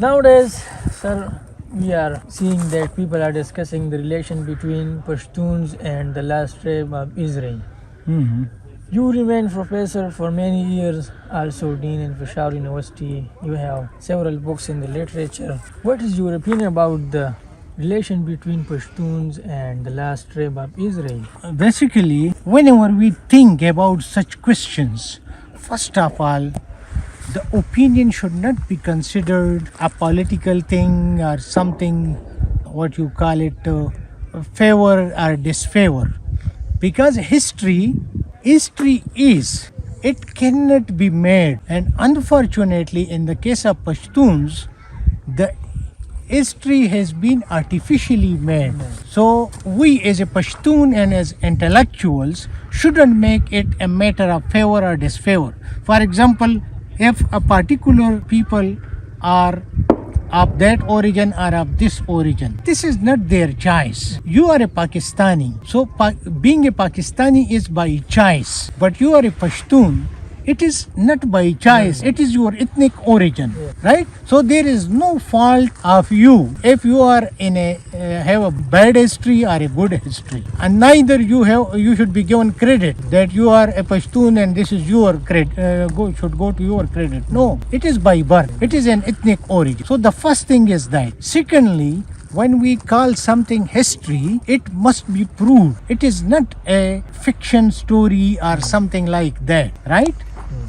Nowadays, sir, we are seeing that people are discussing the relation between Pashtuns and the last tribe of Israel. Mm-hmm. You remain professor for many years, also dean in Peshawar University. You have several books in the literature. What is your opinion about the relation between Pashtuns and the last tribe of Israel? Basically, whenever we think about such questions, first of all, the opinion should not be considered a political thing or something, what you call it, favor or disfavor. Because history is, it cannot be made. And unfortunately, in the case of Pashtuns, the history has been artificially made. So we as a Pashtun and as intellectuals shouldn't make it a matter of favor or disfavor. For example, if a particular people are of that origin or of this origin, this is not their choice. You are a Pakistani, so being a Pakistani is by choice, but you are a Pashtun, it is not by choice, it is your ethnic origin, right? So there is no fault of you if you are in a have a bad history or a good history, and neither you should be given credit that you are a Pashtun and this is your credit, should go to your credit. No, it is by birth, it is an ethnic origin. So the first thing is that. Secondly, when we call something history, it must be proved. It is not a fiction story or something like that, right?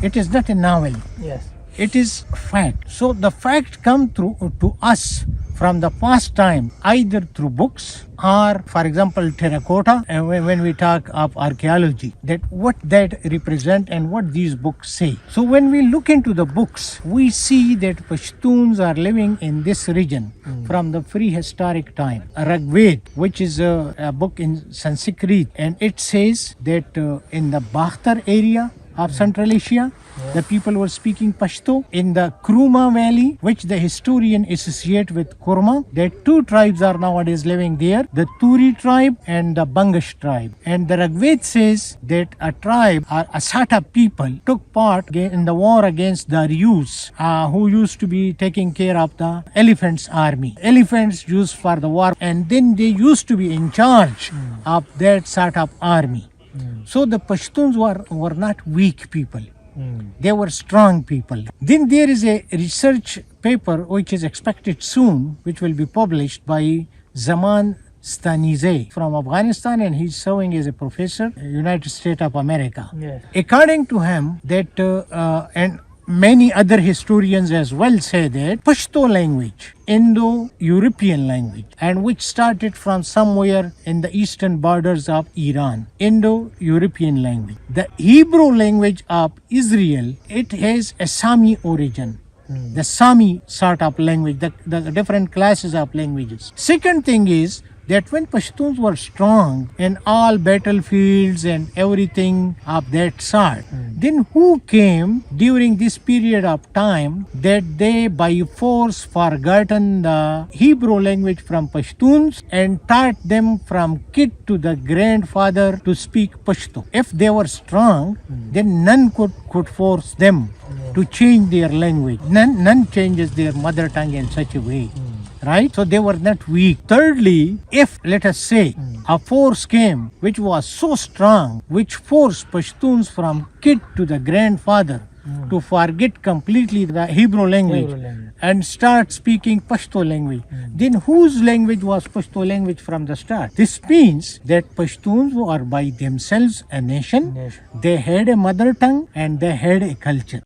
It is not a novel. Yes. It is fact. So the fact come through to us from the past time, either through books or, for example, terracotta. And when we talk of archaeology, that what that represent and what these books say. So when we look into the books, we see that Pashtuns are living in this region from the prehistoric time. Rigved, which is a book in Sanskrit, and it says that in the Bakhtar area of Central Asia, the people were speaking Pashto. In the Kurma Valley, which the historian associate with Kurma, that two tribes are nowadays living there, the Turi tribe and the Bangash tribe. And the Rigved says that a tribe or a set of people took part in the war against the Ryus, who used to be taking care of the elephants' army. Elephants used for the war, and then they used to be in charge of that sort of army. So the Pashtuns were not weak people. They were strong people. Then there is a research paper which is expected soon, which will be published by Zaman Stanize from Afghanistan, and he's serving as a professor in the United States of America. Yes. According to him, that and many other historians as well say that Pashto language, Indo-European language, and which started from somewhere in the eastern borders of Iran, Indo-European language. The Hebrew language of Israel, it has a Sami origin. The Sami sort of language, the different classes of languages. Second thing is that when Pashtuns were strong in all battlefields and everything of that sort, then who came during this period of time that they by force forgotten the Hebrew language from Pashtuns and taught them from kid to the grandfather to speak Pashto? If they were strong, then none could force them to change their language. None changes their mother tongue in such a way. Right? So they were not weak. Thirdly, if, let us say, a force came which was so strong, which forced Pashtuns from kid to the grandfather to forget completely the Hebrew language and start speaking Pashto language, then whose language was Pashto language from the start? This means that Pashtuns were by themselves a nation. They had a mother tongue and they had a culture.